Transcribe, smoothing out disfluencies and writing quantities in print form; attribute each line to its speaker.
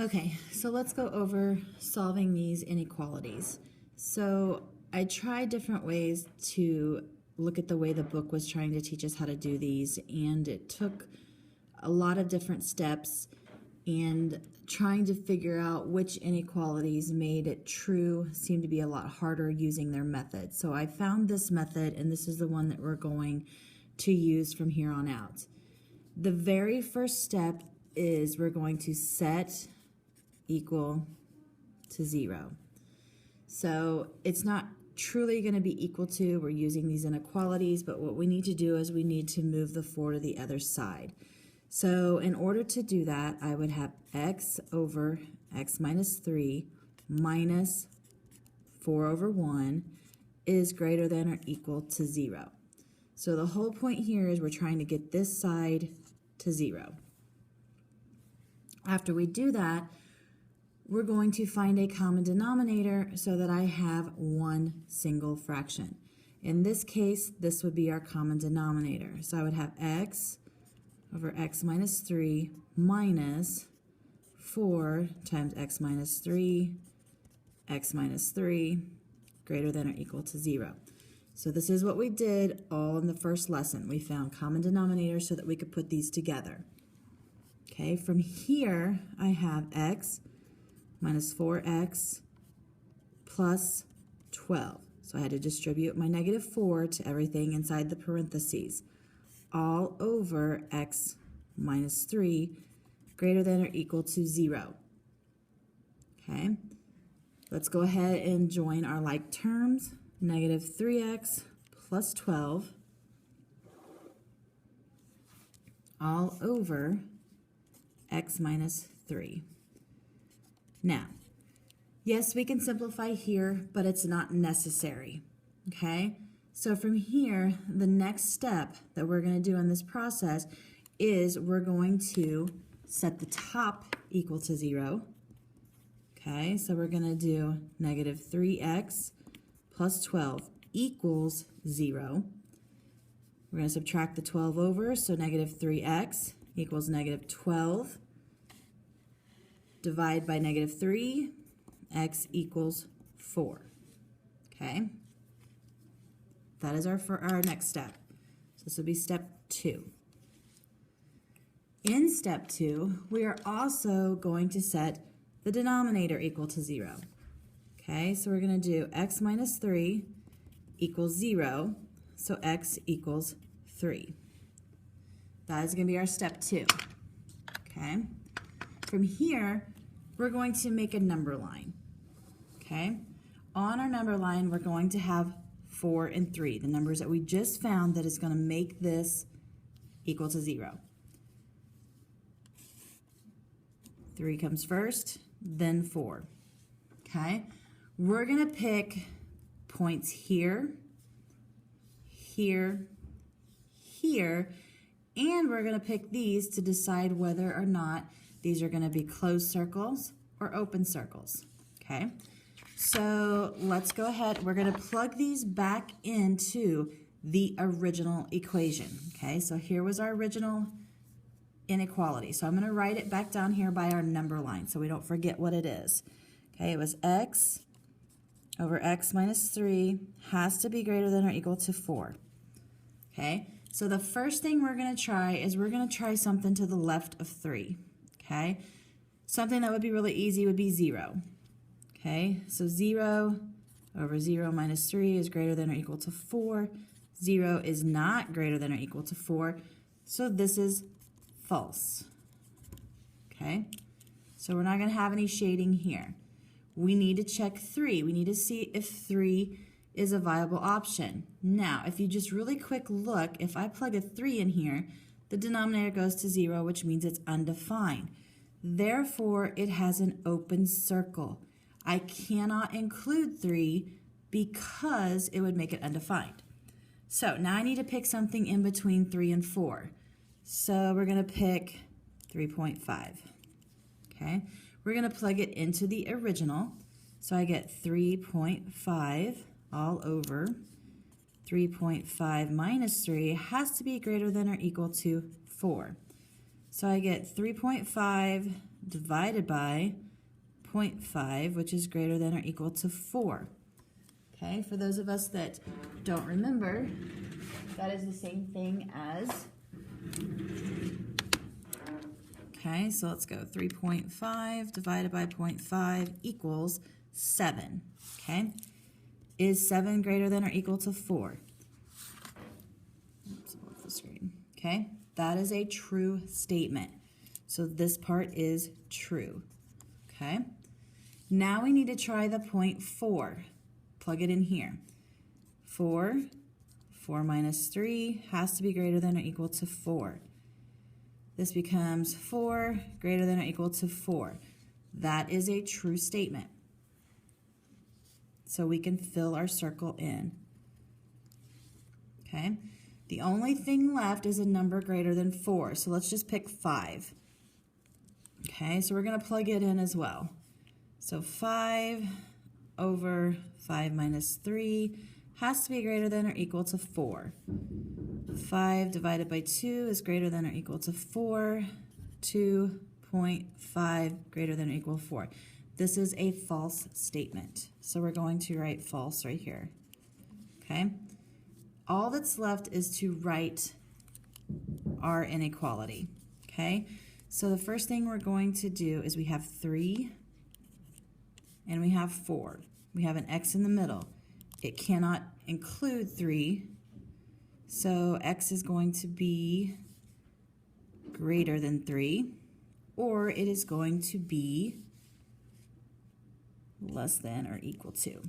Speaker 1: Okay, so let's go over solving these inequalities. So I tried different ways to look at the way the book was trying to teach us how to do these, and it took a lot of different steps and trying to figure out which inequalities made it true seemed to be a lot harder using their method. So I found this method, and this is the one that we're going to use from here on out. The very first step is we're going to set equal to 0. So it's not truly going to be equal to, we're using these inequalities, but what we need to do is we need to move the 4 to the other side. So in order to do that, I would have x over x minus 3 minus 4 over 1 is greater than or equal to 0. So the whole point here is we're trying to get this side to 0. After we do that, we're going to find a common denominator so that I have one single fraction. In this case, this would be our common denominator. So I would have x over x minus 3 minus 4 times x minus 3 greater than or equal to 0. So this is what we did all in the first lesson. We found common denominators so that we could put these together. Okay, from here I have x minus 4x plus 12. So I had to distribute my negative 4 to everything inside the parentheses. All over x minus 3 greater than or equal to 0. Okay, let's go ahead and join our like terms. Negative 3x plus 12 all over x minus 3. Now, yes, we can simplify here, but it's not necessary, okay? So from here, the next step that we're going to do in this process is we're going to set the top equal to 0, okay? So we're going to do negative 3x plus 12 equals 0. We're going to subtract the 12 over, so negative 3x equals negative 12. Divide by negative 3, x equals 4. Okay? That is for our next step. So this will be step 2. In step 2, we are also going to set the denominator equal to 0. Okay, so we're going to do x minus 3 equals 0, so x equals 3. That is going to be our step 2. Okay? From here, we're going to make a number line. Okay? On our number line, we're going to have 4 and 3, the numbers that we just found that is going to make this equal to 0. 3 comes first, then 4. Okay? We're going to pick points here, here, here, and we're going to pick these to decide whether or not these are going to be closed circles or open circles. Okay? So let's go ahead. We're going to plug these back into the original equation. Okay? So here was our original inequality. So I'm going to write it back down here by our number line so we don't forget what it is. Okay? It was x over x minus 3 has to be greater than or equal to 4. Okay? So the first thing we're going to try is we're going to try something to the left of 3. Okay? Something that would be really easy would be 0. Okay? So 0 over 0 minus 3 is greater than or equal to 4. 0 is not greater than or equal to 4. So this is false. Okay? So we're not going to have any shading here. We need to check 3. We need to see if 3 is a viable option. Now, if you just really quick look, if I plug a 3 in here, the denominator goes to 0, which means it's undefined. Therefore, it has an open circle. I cannot include 3 because it would make it undefined. So now I need to pick something in between 3 and 4. So we're going to pick 3.5. Okay? We're going to plug it into the original. So I get 3.5 all over 3.5 minus 3 has to be greater than or equal to 4. So I get 3.5 divided by 0.5, which is greater than or equal to 4. Okay, for those of us that don't remember, that is the same thing as, okay, so let's go 3.5 divided by 0.5 equals 7. Okay, is 7 greater than or equal to 4? Oops, I'm off the screen. Okay, that is a true statement. So this part is true. Okay, now we need to try the 0.4. Plug it in here. 4 minus 3 has to be greater than or equal to 4. This becomes 4 greater than or equal to 4. That is a true statement. So we can fill our circle in. Okay, the only thing left is a number greater than 4. So let's just pick 5. Okay, so we're going to plug it in as well. So 5 over 5 minus 3 has to be greater than or equal to 4. 5 divided by 2 is greater than or equal to 4. 2.5 greater than or equal to 4. This is a false statement. So we're going to write false right here. Okay? All that's left is to write our inequality. Okay? So the first thing we're going to do is we have 3 and we have 4. We have an x in the middle. It cannot include 3, so x is going to be greater than 3, or it is going to be less than or equal to.